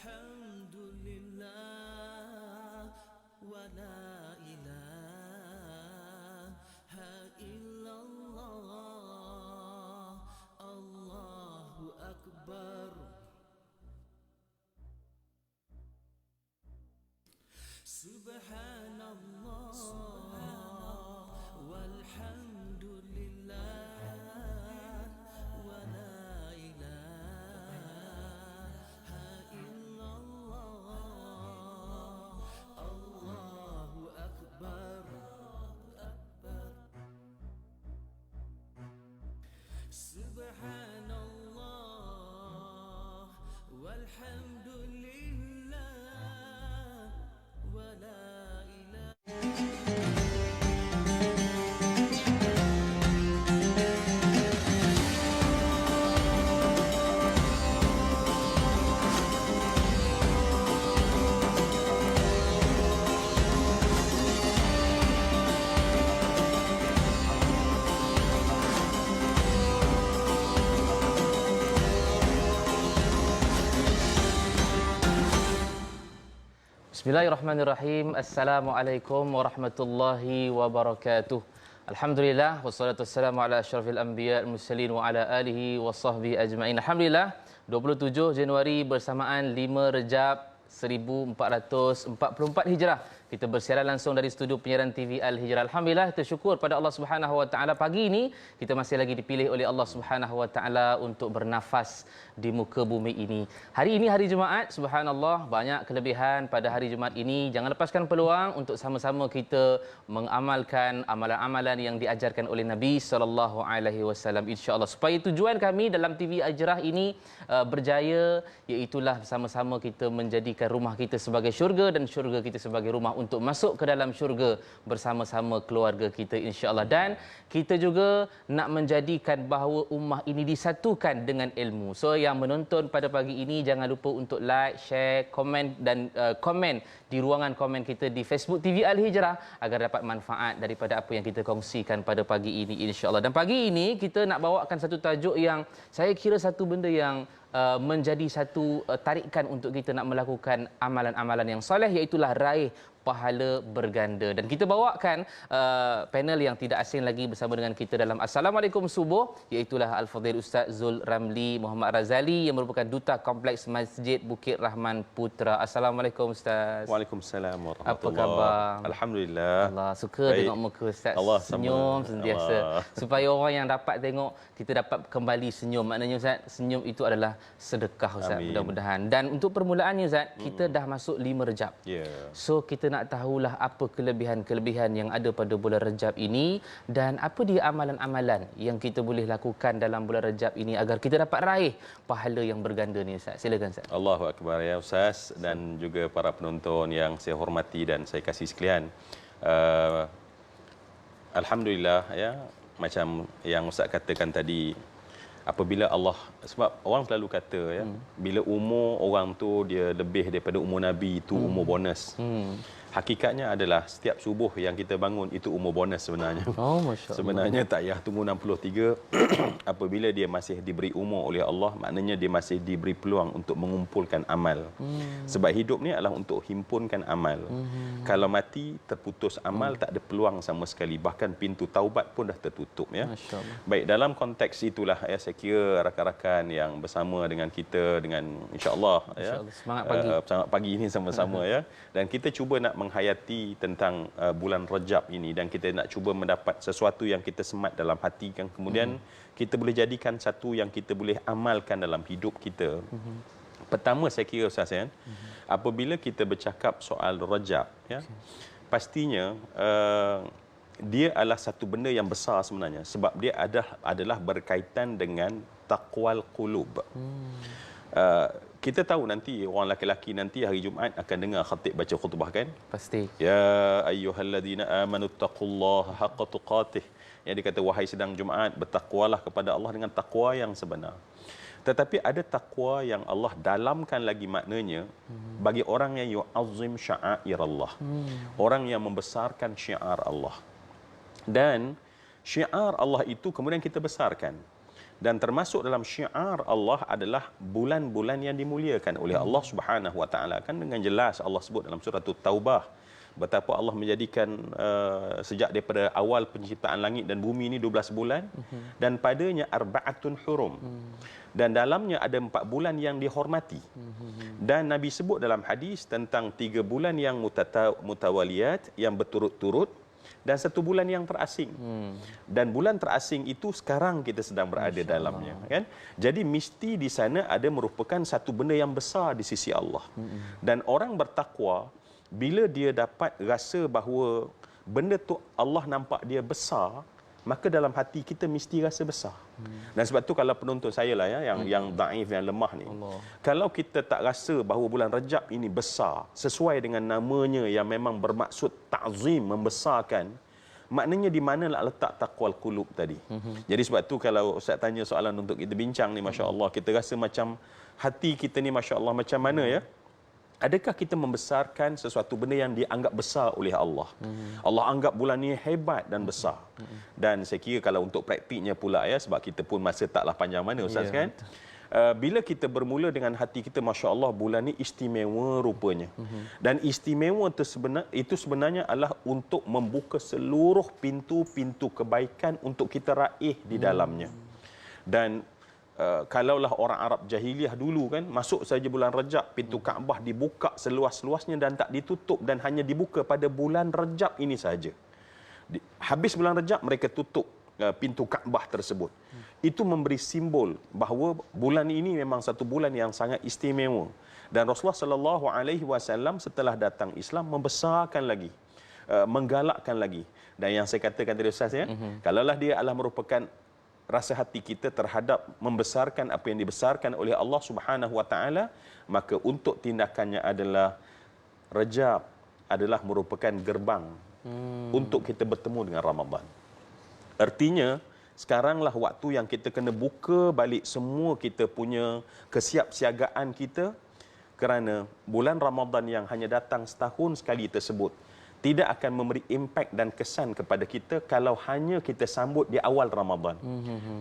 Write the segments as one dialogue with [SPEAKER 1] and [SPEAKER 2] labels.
[SPEAKER 1] الحمد لله ولا إله إلا الله الله أكبر سبحان الله والحمد لله ولا إله إلا الله الله أكبر سبحان الله والحمد لله ولا إله.
[SPEAKER 2] Bismillahirrahmanirrahim. Assalamualaikum warahmatullahi wabarakatuh. Alhamdulillah wassalatu wassalamu ala asyrafil anbiya wal mursalin wa ala alihi wasahbihi ajmain. Alhamdulillah 27 Januari bersamaan 5 Rejab 1444 Hijrah. Kita bersiaran langsung dari studio penyiaran TV Al-Hijrah. Alhamdulillah, kita syukur pada Allah Subhanahu Wa Taala pagi ini kita masih lagi dipilih oleh Allah Subhanahu Wa Taala untuk bernafas di muka bumi ini. Hari ini hari Jumaat, subhanallah, banyak kelebihan pada hari Jumaat ini. Jangan lepaskan peluang untuk sama-sama kita mengamalkan amalan-amalan yang diajarkan oleh Nabi sallallahu alaihi wasallam, insya-Allah, supaya tujuan kami dalam TV Al-Hijrah ini berjaya, iaitu sama-sama kita menjadikan rumah kita sebagai syurga dan syurga kita sebagai rumah untuk masuk ke dalam syurga bersama-sama keluarga kita, insya-Allah. Dan kita juga nak menjadikan bahawa ummah ini disatukan dengan ilmu. So yang menonton pada pagi ini jangan lupa untuk like, share, komen dan komen di ruangan komen kita di Facebook TV Al-Hijrah agar dapat manfaat daripada apa yang kita kongsikan pada pagi ini, insya-Allah. Dan pagi ini kita nak bawakan satu tajuk yang saya kira satu benda yang menjadi satu tarikan untuk kita nak melakukan amalan-amalan yang soleh, iaitulah raih pahala berganda. Dan kita bawakan panel yang tidak asing lagi bersama dengan kita dalam Assalamualaikum Subuh, iaitulah Al-Fadhil Ustaz Zul Ramli Muhammad Razali yang merupakan Duta Kompleks Masjid Bukit Rahman Putra. Assalamualaikum Ustaz.
[SPEAKER 3] Waalaikumsalam warahmatullahi.
[SPEAKER 2] Apa khabar?
[SPEAKER 3] Alhamdulillah.
[SPEAKER 2] Allah suka
[SPEAKER 3] baik.
[SPEAKER 2] Tengok muka Ustaz
[SPEAKER 3] Allah
[SPEAKER 2] senyum
[SPEAKER 3] sama.
[SPEAKER 2] sentiasa.
[SPEAKER 3] Allah.
[SPEAKER 2] Supaya orang yang dapat tengok, kita dapat kembali senyum. Maknanya Ustaz, senyum itu adalah sedekah Ustaz.
[SPEAKER 3] Amin.
[SPEAKER 2] Mudah-mudahan. Dan untuk permulaannya Ustaz, kita dah masuk 5 Rejab.
[SPEAKER 3] Ya.
[SPEAKER 2] So kita nak tahulah apa kelebihan-kelebihan yang ada pada bulan Rejab ini dan apa dia amalan-amalan yang kita boleh lakukan dalam bulan Rejab ini agar kita dapat raih pahala yang berganda ni Ustaz. Silakan Ustaz.
[SPEAKER 3] Allahu akbar ya Ustaz dan juga para penonton yang saya hormati dan saya kasih sekalian. Alhamdulillah ya, macam yang Ustaz katakan tadi, apabila Allah, sebab orang selalu kata ya, bila umur orang tu dia lebih daripada umur Nabi, itu umur bonus. Hakikatnya adalah setiap subuh yang kita bangun itu umur bonus sebenarnya.
[SPEAKER 2] Oh, masya-Allah.
[SPEAKER 3] Sebenarnya tak payah tunggu 63. Apabila dia masih diberi umur oleh Allah, maknanya dia masih diberi peluang untuk mengumpulkan amal. Sebab hidup ni adalah untuk himpunkan amal. Kalau mati, terputus amal, tak ada peluang sama sekali. Bahkan pintu taubat pun dah tertutup ya.
[SPEAKER 2] Masya-Allah.
[SPEAKER 3] Baik, dalam konteks itulah ya, saya kira rakan-rakan yang bersama dengan kita dengan insya-Allah ya.
[SPEAKER 2] Semangat pagi.
[SPEAKER 3] Semangat pagi ini sama-sama ya. Dan kita cuba nak menghayati tentang bulan Rejab ini dan kita nak cuba mendapat sesuatu yang kita semat dalam hati yang kemudian kita boleh jadikan satu yang kita boleh amalkan dalam hidup kita. Pertama saya kira Ustaz ya, apabila kita bercakap soal Rejab ya, pastinya dia adalah satu benda yang besar sebenarnya sebab dia adalah berkaitan dengan taqwal qulub. Kita tahu nanti orang lelaki nanti hari Jumaat akan dengar khatib baca khutbah kan?
[SPEAKER 2] Pasti.
[SPEAKER 3] Ya ayyuhalladzina amanu taqullaha haqqa tuqatih. Yang dikata wahai sedang Jumaat, bertakwalah kepada Allah dengan takwa yang sebenar. Tetapi ada takwa yang Allah dalamkan lagi maknanya bagi orang yang yu'azzim sya'airallah. Orang yang membesarkan syiar Allah. Dan syiar Allah itu kemudian kita besarkan. Dan termasuk dalam syiar Allah adalah bulan-bulan yang dimuliakan oleh Allah Subhanahu wa taala. Kan dengan jelas Allah sebut dalam surah Taubah betapa Allah menjadikan sejak daripada awal penciptaan langit dan bumi ini 12 bulan dan padanya arba'atun hurum. Dan dalamnya ada 4 bulan yang dihormati. Dan Nabi sebut dalam hadis tentang 3 bulan yang mutawaliyat yang berturut-turut dan 1 bulan yang terasing. Dan bulan terasing itu sekarang kita sedang berada dalamnya, kan? Jadi mesti di sana ada merupakan satu benda yang besar di sisi Allah. Dan orang bertakwa bila dia dapat rasa bahawa benda tu Allah nampak dia besar, maka dalam hati kita mesti rasa besar. Dan sebab tu kalau penonton saya lah ya yang daif, yang lemah ni. Kalau kita tak rasa bahawa bulan Rajab ini besar sesuai dengan namanya yang memang bermaksud ta'zim, membesarkan, maknanya di manalah letak taqwal qulub tadi. Jadi sebab tu kalau Ustaz tanya soalan untuk kita bincang ni, masya-Allah, kita rasa macam hati kita ni masya-Allah macam mana ya? Adakah kita membesarkan sesuatu benda yang dianggap besar oleh Allah? Allah anggap bulan ini hebat dan besar. Dan saya kira kalau untuk praktiknya pula ya, sebab kita pun masa taklah panjang mana Ustaz kan? Bila kita bermula dengan hati kita, Masya Allah, bulan ini istimewa rupanya. Dan istimewa itu sebenarnya adalah untuk membuka seluruh pintu-pintu kebaikan untuk kita raih di dalamnya. Dan kalaulah orang Arab jahiliah dulu kan, masuk saja bulan Rajab, pintu Kaabah dibuka seluas-luasnya dan tak ditutup, dan hanya dibuka pada bulan Rajab ini saja. Habis bulan Rajab mereka tutup pintu Kaabah tersebut. Itu memberi simbol bahawa bulan ini memang satu bulan yang sangat istimewa. Dan Rasulullah sallallahu alaihi wasallam setelah datang Islam membesarkan lagi, menggalakkan lagi. Dan yang saya katakan tadi Ustaz ya, kalaulah dia adalah merupakan rasa hati kita terhadap membesarkan apa yang dibesarkan oleh Allah Subhanahu wa taala, maka untuk tindakannya adalah Rajab adalah merupakan gerbang untuk kita bertemu dengan Ramadan. Artinya sekaranglah waktu yang kita kena buka balik semua kita punya kesiapsiagaan kita, kerana bulan Ramadan yang hanya datang setahun sekali tersebut tidak akan memberi impak dan kesan kepada kita kalau hanya kita sambut di awal Ramadan.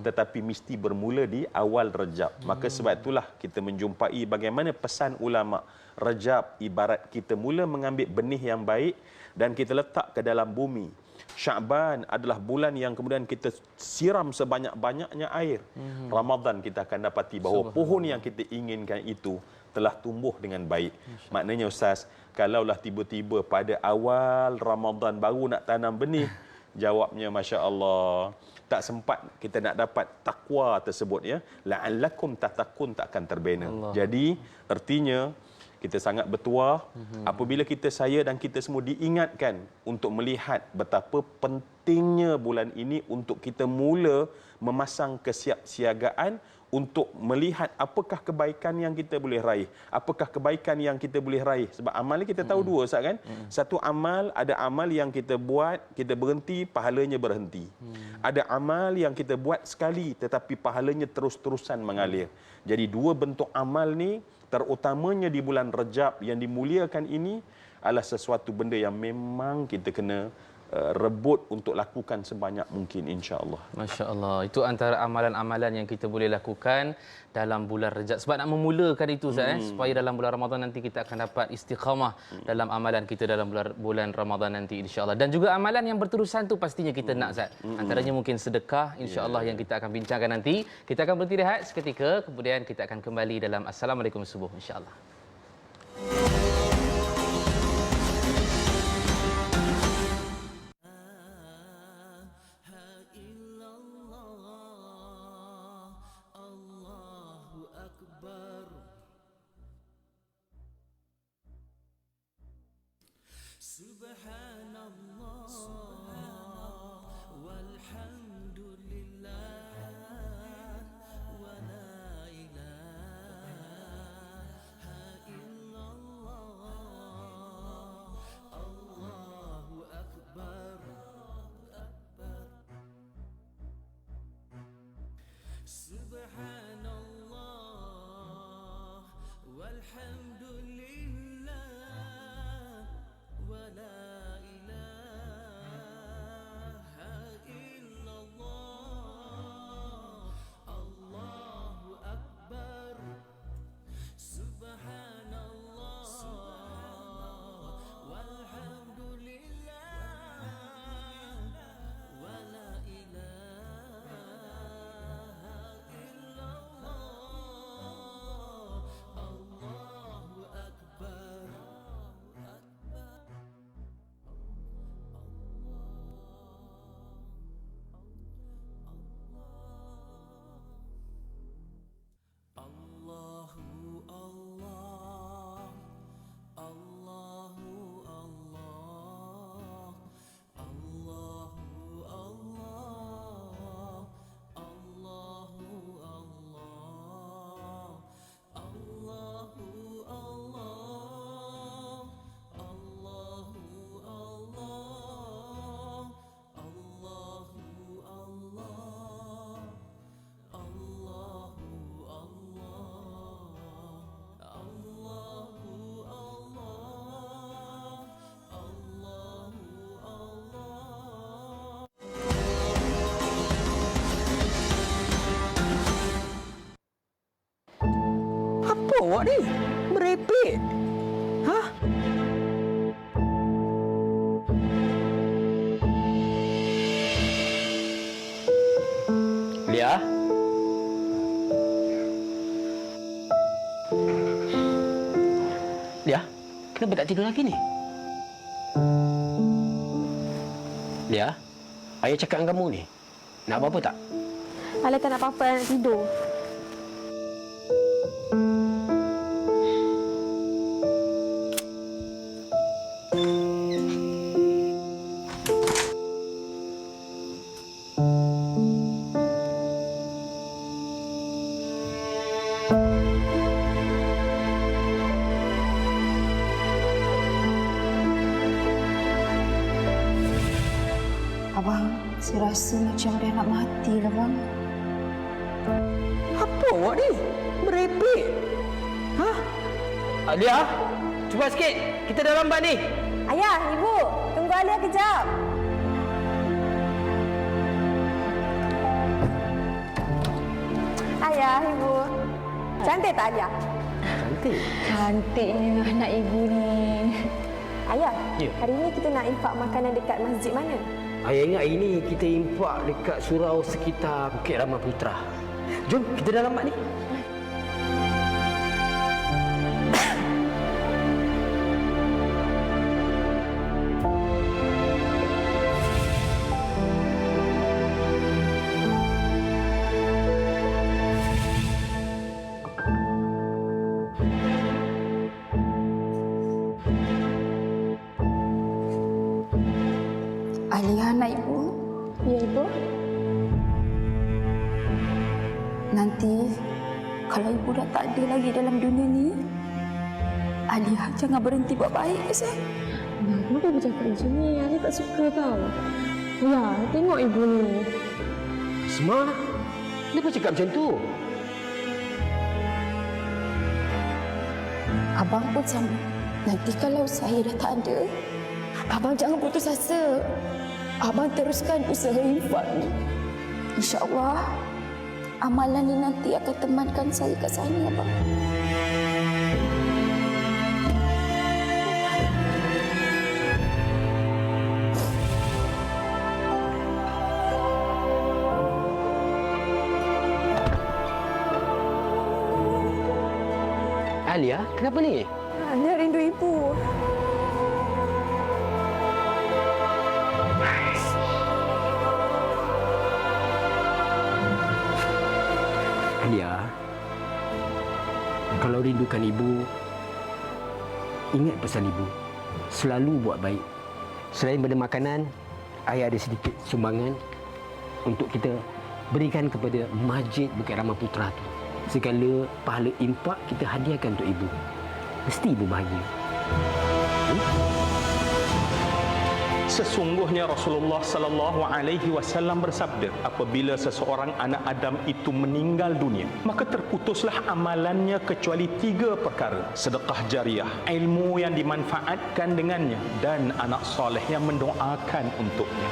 [SPEAKER 3] Tetapi mesti bermula di awal Rajab. Maka sebab itulah kita menjumpai bagaimana pesan ulama, Rajab ibarat kita mula mengambil benih yang baik dan kita letak ke dalam bumi. Sya'ban adalah bulan yang kemudian kita siram sebanyak-banyaknya air. Ramadan kita akan dapati bahawa pohon yang kita inginkan itu telah tumbuh dengan baik. Maknanya Ustaz, kalaulah tiba-tiba pada awal Ramadan baru nak tanam benih, jawabnya masya-Allah, tak sempat kita nak dapat takwa tersebut ya. La'allakum tattaqun tak akan terbina. Jadi artinya kita sangat bertuah apabila saya dan kita semua diingatkan untuk melihat betapa pentingnya bulan ini untuk kita mula memasang kesiapsiagaan untuk melihat apakah kebaikan yang kita boleh raih. Apakah kebaikan yang kita boleh raih. Sebab amal ni kita tahu dua Ustaz kan. Satu amal, ada amal yang kita buat, kita berhenti, pahalanya berhenti. Ada amal yang kita buat sekali tetapi pahalanya terus-terusan mengalir. Jadi dua bentuk amal ni, terutamanya di bulan Rajab yang dimuliakan ini, adalah sesuatu benda yang memang kita kena rebut untuk lakukan sebanyak mungkin insya-Allah. Masya-Allah.
[SPEAKER 2] Itu antara amalan-amalan yang kita boleh lakukan dalam bulan Rajab. Sebab nak memulakan itu Ustaz supaya dalam bulan Ramadan nanti kita akan dapat istiqamah dalam amalan kita dalam bulan Ramadan nanti insya-Allah. Dan juga amalan yang berterusan tu pastinya kita nak Ustaz. Antaranya mungkin sedekah insya-Allah yang kita akan bincangkan nanti. Kita akan berhenti rehat seketika, kemudian kita akan kembali dalam Assalamualaikum Subuh insya-Allah.
[SPEAKER 1] Subhanallah, walhamdulillah, wa la ilaha illallah, Allahu akbar. Subhanallah, walhamdulillah, wa la ilaha illallah,
[SPEAKER 4] awak ni? Merepek. Hah? Lia? Lia, kenapa tak tidur lagi ni? Lia, ayah cakap dengan kamu ni. Nak apa-apa tak?
[SPEAKER 5] Alah tak nak apa-apa, nak tidur.
[SPEAKER 6] Abang, saya rasa macam dia nak mati lah, bang.
[SPEAKER 4] Apa awak ni? Merepek. Hah? Lia, cepat sikit. Kita dah lambat ni.
[SPEAKER 5] Ayah, ibu, tunggu Alia kejap. Ayah, ibu. Cantik tak Alia?
[SPEAKER 4] Cantik.
[SPEAKER 6] Cantiknya anak ibu ni.
[SPEAKER 5] Ayah,
[SPEAKER 4] Ya.
[SPEAKER 5] hari ni kita nak infak makanan dekat masjid mana?
[SPEAKER 4] Ayah ingat hari ni kita impak dekat surau sekitar Bukit Rama Putra. Jom, kita dah lambat ni.
[SPEAKER 6] Alia anak ibu.
[SPEAKER 5] Ya, ibu.
[SPEAKER 6] Nanti kalau ibu dah tak ada lagi dalam dunia ni, Alia jangan berhenti buat baik, sayang.
[SPEAKER 5] Kenapa ibu cakap macam ni? Alia tak suka tau. Ya, tengok ibu ni.
[SPEAKER 4] Asma, kenapa cakap macam tu?
[SPEAKER 6] Abang pun sama. Nanti kalau saya dah tak ada, abang jangan putus asa. Abang teruskan usaha infak ni. InsyaAllah, amalan ni nanti akan temankan saya kat sana, abang.
[SPEAKER 4] Alia, kenapa ni?
[SPEAKER 5] Alia rindu ibu.
[SPEAKER 4] Alia, kalau rindukan ibu, ingat pesan ibu. Selalu buat baik. Selain benda makanan, ayah ada sedikit sumbangan untuk kita berikan kepada Masjid Bukit Rama Putra tu. Segala pahala impak kita hadiahkan untuk ibu. Mesti ibu bahagia.
[SPEAKER 3] Sesungguhnya Rasulullah sallallahu alaihi wasallam bersabda, apabila seseorang anak Adam itu meninggal dunia, maka terputuslah amalannya kecuali 3 perkara: sedekah jariah, ilmu yang dimanfaatkan dengannya, dan anak soleh yang mendoakan untuknya.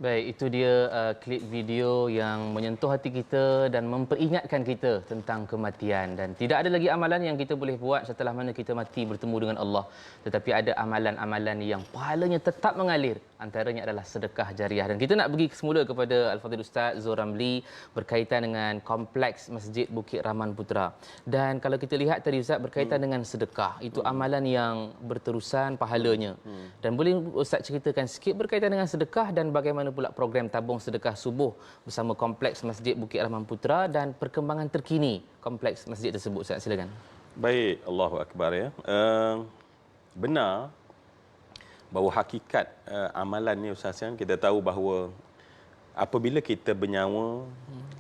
[SPEAKER 2] Baik, itu dia klip video yang menyentuh hati kita dan memperingatkan kita tentang kematian. Dan tidak ada lagi amalan yang kita boleh buat setelah mana kita mati bertemu dengan Allah. Tetapi ada amalan-amalan yang pahalanya tetap mengalir. Antaranya adalah sedekah jariah. Dan kita nak pergi semula kepada Al-Fadhil Ustaz Zul Ramli berkaitan dengan kompleks Masjid Bukit Rahman Putra. Dan kalau kita lihat tadi Ustaz berkaitan dengan sedekah, itu amalan yang berterusan pahalanya. Dan boleh Ustaz ceritakan sikit berkaitan dengan sedekah dan bagaimana pula program tabung sedekah subuh bersama kompleks Masjid Bukit Rahman Putra dan perkembangan terkini kompleks masjid tersebut. Ustaz, silakan.
[SPEAKER 3] Baik, Allahu Akbar ya. Benar bahawa hakikat amalan ni Ustaz Hasan, kita tahu bahawa apabila kita bernyawa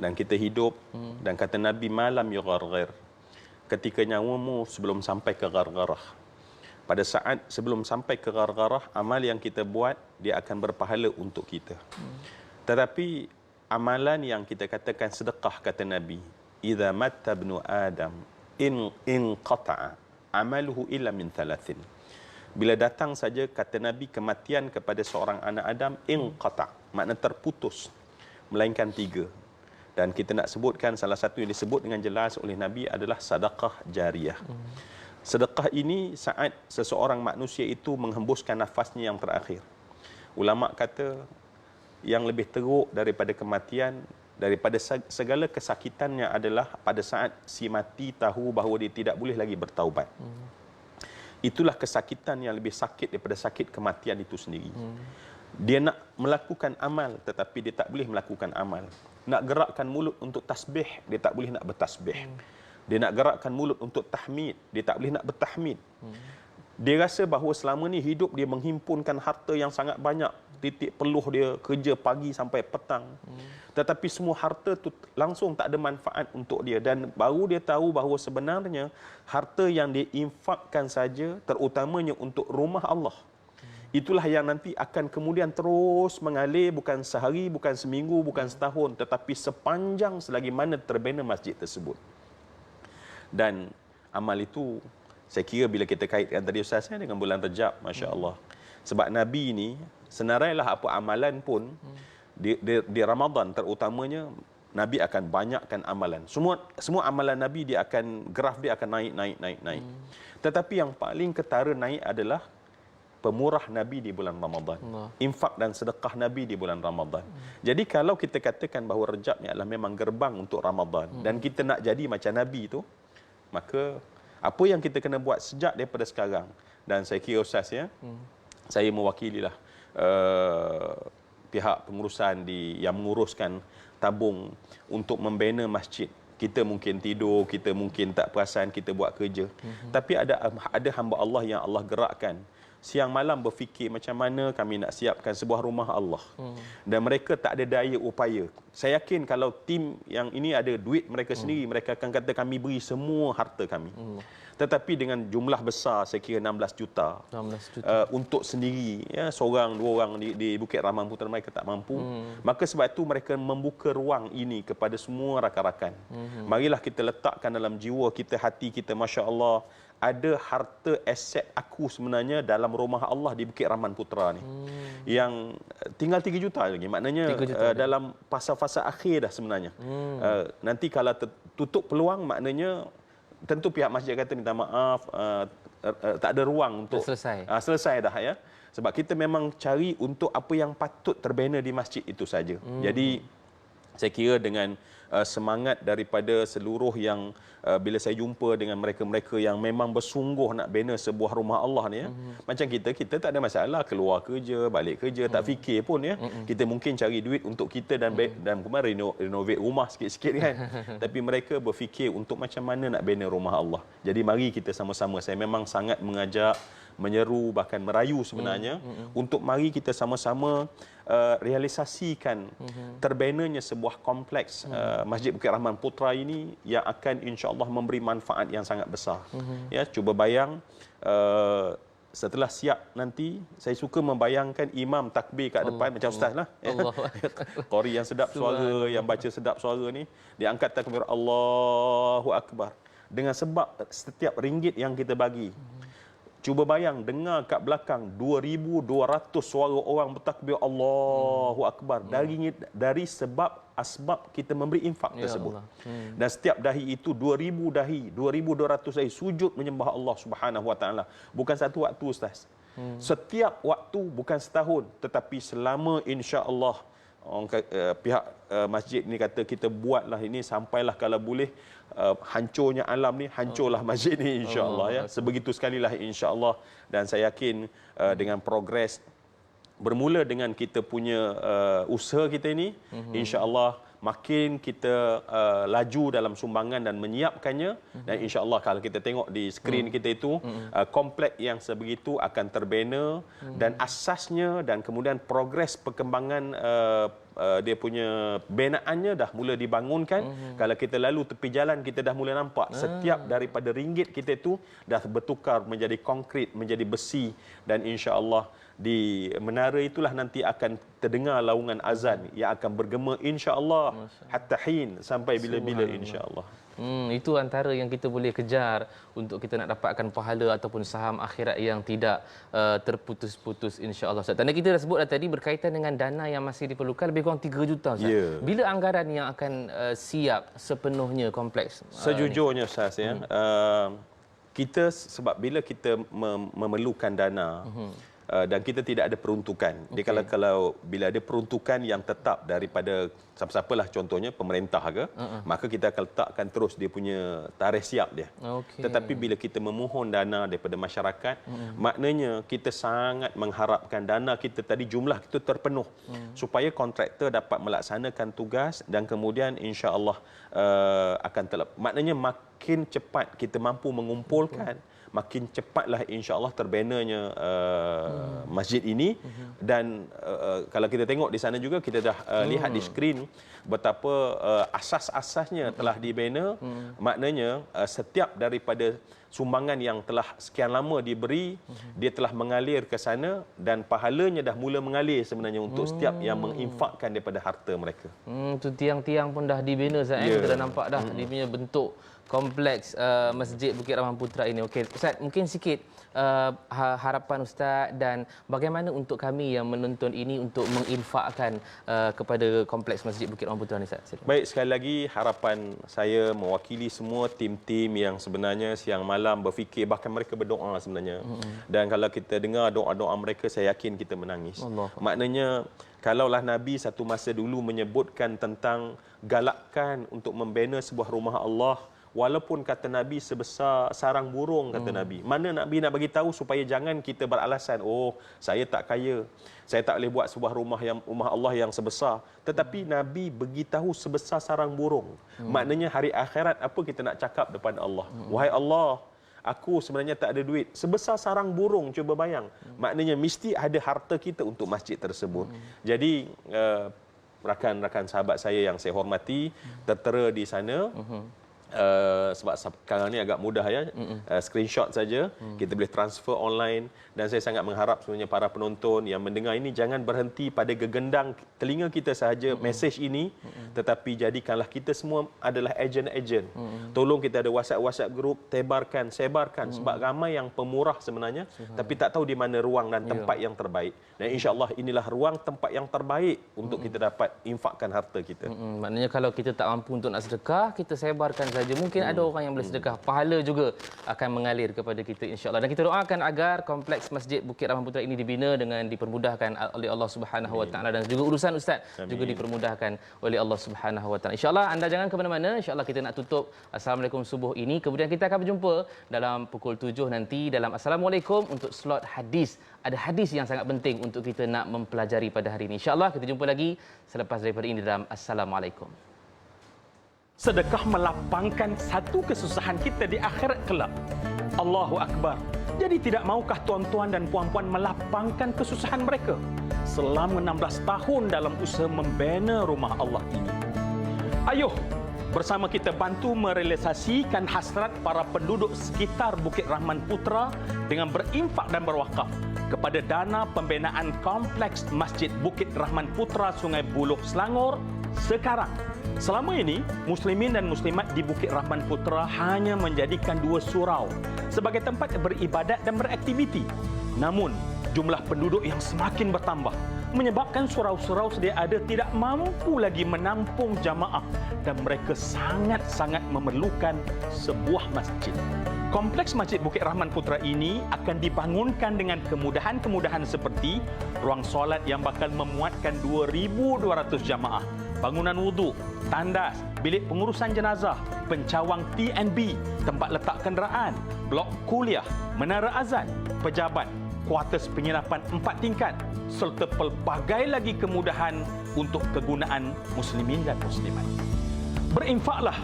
[SPEAKER 3] dan kita hidup, dan kata Nabi malam yugharghir, ketika nyawamu sebelum sampai ke ghargharah, pada saat sebelum sampai ke ghargharah, amal yang kita buat dia akan berpahala untuk kita. Tetapi amalan yang kita katakan sedekah, kata Nabi, idza matta ibnu adam in qata'a amaluhu illa min thalathin. Bila datang saja kata Nabi kematian kepada seorang anak Adam inqata, makna terputus, melainkan 3. Dan kita nak sebutkan salah satu yang disebut dengan jelas oleh Nabi adalah sedekah jariah. Sedekah ini saat seseorang manusia itu menghembuskan nafasnya yang terakhir. Ulama kata yang lebih teruk daripada kematian, daripada segala kesakitannya adalah pada saat si mati tahu bahawa dia tidak boleh lagi bertaubat. Itulah kesakitan yang lebih sakit daripada sakit kematian itu sendiri. Dia nak melakukan amal tetapi dia tak boleh melakukan amal. Nak gerakkan mulut untuk tasbih, dia tak boleh nak bertasbih. Dia nak gerakkan mulut untuk tahmid, dia tak boleh nak bertahmid. Dia rasa bahawa selama ni hidup dia menghimpunkan harta yang sangat banyak. Titik peluh dia kerja pagi sampai petang. Tetapi semua harta tu langsung tak ada manfaat untuk dia. Dan baru dia tahu bahawa sebenarnya harta yang dia infakkan saja, terutamanya untuk rumah Allah, itulah yang nanti akan kemudian terus mengalir, bukan sehari, bukan seminggu, bukan setahun, tetapi sepanjang selagi mana terbina masjid tersebut. Dan amal itu, saya kira bila kita kaitkan tadi Ustaz dengan bulan Rejab, Masya Allah. Sebab Nabi ini, senarailah apa amalan pun, di Ramadan terutamanya, Nabi akan banyakkan amalan. Semua amalan Nabi, dia akan, graf dia akan naik. Tetapi yang paling ketara naik adalah pemurah Nabi di bulan Ramadan. Infak dan sedekah Nabi di bulan Ramadan. Jadi kalau kita katakan bahawa Rejab ni adalah memang gerbang untuk Ramadan, dan kita nak jadi macam Nabi itu, maka apa yang kita kena buat sejak daripada sekarang. Dan saya kira Ustaz saya mewakililah pihak pengurusan yang menguruskan tabung untuk membina masjid. Kita mungkin tidur, kita mungkin tak perasan, kita buat kerja. Tapi ada hamba Allah yang Allah gerakkan siang malam berfikir macam mana kami nak siapkan sebuah rumah Allah. Dan mereka tak ada daya upaya. Saya yakin kalau tim yang ini ada duit mereka sendiri, mereka akan kata kami beri semua harta kami. Tetapi dengan jumlah besar, saya kira 16 juta. Untuk sendiri, seorang, dua orang di Bukit Rahman Putra mereka tak mampu. Maka sebab itu mereka membuka ruang ini kepada semua rakan-rakan. Marilah kita letakkan dalam jiwa kita, hati kita, Masya Allah, ada harta aset aku sebenarnya dalam rumah Allah di Bukit Rahman Putra ni. Yang tinggal 3 juta lagi. Maknanya dalam fasa-fasa akhir dah sebenarnya. Nanti kalau tutup peluang, maknanya tentu pihak masjid kata minta maaf, tak ada ruang untuk selesai dah ya. Sebab kita memang cari untuk apa yang patut terbina di masjid itu saja. Jadi saya kira dengan semangat daripada seluruh yang bila saya jumpa dengan mereka-mereka yang memang bersungguh nak bina sebuah rumah Allah ni macam kita tak ada masalah keluar kerja, balik kerja, tak fikir pun ya. Kita mungkin cari duit untuk kita dan kemarin renovate rumah sikit-sikit kan. Tapi mereka berfikir untuk macam mana nak bina rumah Allah. Jadi mari kita sama-sama, saya memang sangat mengajak, menyeru, bahkan merayu sebenarnya untuk mari kita sama-sama realisasikan terbinanya sebuah kompleks Masjid Bukit Rahman Putra ini yang akan insya-Allah memberi manfaat yang sangat besar. Ya, cuba bayang setelah siap nanti, saya suka membayangkan imam takbir kat depan macam ustaz lah. Qori yang sedap suara, yang baca sedap suara ni, dia angkat takbir Allahu Akbar. Dengan sebab setiap ringgit yang kita bagi, cuba bayang dengar kat belakang 2,200 suara orang bertakbir Allahu Akbar dari sebab asbab kita memberi infak tersebut. Dan setiap dahi itu 2,000 dahi, 2,200 dahi sujud menyembah Allah Subhanahu Wa Taala. Bukan satu waktu ustaz. Setiap waktu, bukan setahun, tetapi selama insya-Allah pihak masjid ni kata kita buatlah ini sampailah kalau boleh hancurnya alam ni, hancurlah masjid ni insya-Allah ya. Sebegitu sekalilah insya-Allah. Dan saya yakin dengan progres bermula dengan kita punya usaha kita ini, insya-Allah makin kita laju dalam sumbangan dan menyiapkannya, dan insya-Allah kalau kita tengok di skrin kita itu komplek yang sebegitu akan terbina dan asasnya dan kemudian progres perkembangan dia punya binaannya dah mula dibangunkan. Kalau kita lalu tepi jalan, kita dah mula nampak setiap daripada ringgit kita itu dah bertukar menjadi konkrit, menjadi besi, dan insya-Allah di menara itulah nanti akan terdengar laungan azan yang akan bergema insya-Allah hatta hin, sampai bila-bila insya-Allah.
[SPEAKER 2] Itu antara yang kita boleh kejar untuk kita nak dapatkan pahala ataupun saham akhirat yang tidak terputus-putus insya-Allah. Ustaz, tanda kita dah sebut tadi berkaitan dengan dana yang masih diperlukan lebih kurang 3 juta Ustaz. Bila anggaran yang akan siap sepenuhnya kompleks?
[SPEAKER 3] Sejujurnya Ustaz ya, kita sebab bila kita memerlukan dana dan kita tidak ada peruntukan. Dia kalau bila ada peruntukan yang tetap daripada siapa-siapalah, contohnya pemerintah ke, maka kita akan letakkan terus dia punya tarikh siap dia. Tetapi bila kita memohon dana daripada masyarakat, maknanya kita sangat mengharapkan dana kita tadi jumlah kita terpenuh supaya kontraktor dapat melaksanakan tugas dan kemudian insya-Allah akan maknanya makin cepat kita mampu mengumpulkan, makin cepatlah insya-Allah terbenanya masjid ini. Dan kalau kita tengok di sana juga kita dah lihat di skrin betapa asas-asasnya telah dibina. Maknanya setiap daripada sumbangan yang telah sekian lama diberi, dia telah mengalir ke sana dan pahalanya dah mula mengalir sebenarnya untuk setiap yang menginfakkan daripada harta mereka.
[SPEAKER 2] Tu tiang-tiang pun dah dibina Ustaz. Kita dah nampak dah dia punya bentuk kompleks Masjid Bukit Rahman Putra ini. Okey, Ustaz, mungkin sikit harapan Ustaz dan bagaimana untuk kami yang menonton ini untuk menginfakkan kepada kompleks Masjid Bukit Rahman Putra ini, Ustaz.
[SPEAKER 3] Baik, sekali lagi harapan saya mewakili semua tim-tim yang sebenarnya siang malam berfikir, bahkan mereka berdoa sebenarnya. Dan kalau kita dengar doa-doa mereka, saya yakin kita menangis. Maknanya kalaulah Nabi satu masa dulu menyebutkan tentang galakkan untuk membina sebuah rumah Allah, walaupun kata Nabi sebesar sarang burung, kata Nabi. Mana Nabi nak bagi tahu supaya jangan kita beralasan, oh saya tak kaya, saya tak boleh buat sebuah rumah Allah yang sebesar. Tetapi Nabi beritahu sebesar sarang burung. Maknanya hari akhirat apa kita nak cakap depan Allah? Wahai Allah, aku sebenarnya tak ada duit. Sebesar sarang burung, cuba bayang. Maknanya mesti ada harta kita untuk masjid tersebut. Jadi rakan-rakan sahabat saya yang saya hormati, tertera di sana. Sebab sekarang ni agak mudah ya, screenshot saja kita boleh transfer online. Dan saya sangat mengharap sebenarnya para penonton yang mendengar ini jangan berhenti pada gegendang telinga kita sahaja mesej ini, tetapi jadikanlah kita semua adalah ejen-ejen. Tolong kita ada WhatsApp group, sebarkan sebab ramai yang pemurah sebenarnya tapi tak tahu di mana ruang dan tempat yang terbaik. Dan insya-Allah inilah ruang tempat yang terbaik untuk kita dapat infakkan harta kita.
[SPEAKER 2] Maknanya kalau kita tak mampu untuk nak sedekah, kita sebarkan saja. Mungkin ada orang yang boleh sedekah, pahala juga akan mengalir kepada kita insya-Allah. Dan kita doakan agar kompleks Masjid Bukit Rahman Putra ini dibina dengan dipermudahkan oleh Allah Subhanahu Wa Taala, dan juga urusan Ustaz juga dipermudahkan oleh Allah Subhanahu Wa Taala. Insya-Allah anda jangan ke mana-mana. Insya-Allah kita nak tutup Assalamualaikum subuh ini. Kemudian kita akan berjumpa dalam pukul 7 nanti dalam Assalamualaikum untuk slot hadis. Ada hadis yang sangat penting untuk kita nak mempelajari pada hari ini. Insya-Allah kita jumpa lagi selepas daripada ini dalam Assalamualaikum.
[SPEAKER 7] Sedekah melapangkan satu kesusahan kita di akhirat kelak. Allahu Akbar. Jadi tidak maukah tuan-tuan dan puan-puan melapangkan kesusahan mereka selama 16 tahun dalam usaha membina rumah Allah ini? Ayuh, bersama kita bantu merealisasikan hasrat para penduduk sekitar Bukit Rahman Putra dengan berinfak dan berwakaf kepada dana pembinaan kompleks Masjid Bukit Rahman Putra Sungai Buloh, Selangor sekarang. Selama ini, muslimin dan muslimat di Bukit Rahman Putra hanya menjadikan 2 surau sebagai tempat beribadat dan beraktiviti. Namun, jumlah penduduk yang semakin bertambah menyebabkan surau-surau sedia ada tidak mampu lagi menampung jamaah dan mereka sangat-sangat memerlukan sebuah masjid. Kompleks Masjid Bukit Rahman Putra ini akan dibangunkan dengan kemudahan-kemudahan seperti ruang solat yang bakal memuatkan 2,200 jamaah, bangunan wuduk, tandas, bilik pengurusan jenazah, pencawang TNB, tempat letak kenderaan, blok kuliah, menara azan, pejabat, kuartus penginapan 4 tingkat serta pelbagai lagi kemudahan untuk kegunaan muslimin dan muslimat. Berinfaklah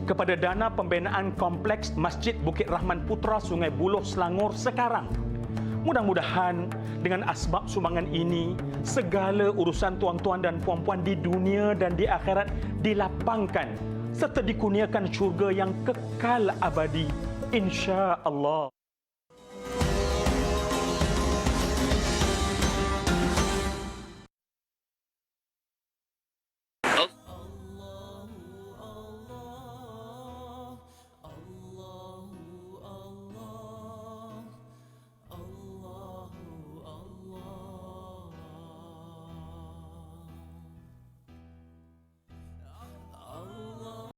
[SPEAKER 7] kepada dana pembinaan kompleks Masjid Bukit Rahman Putra Sungai Buloh, Selangor sekarang. Mudah-mudahan dengan asbab sumbangan ini, segala urusan tuan-tuan dan puan-puan di dunia dan di akhirat dilapangkan serta dikurniakan syurga yang kekal abadi, insya-Allah.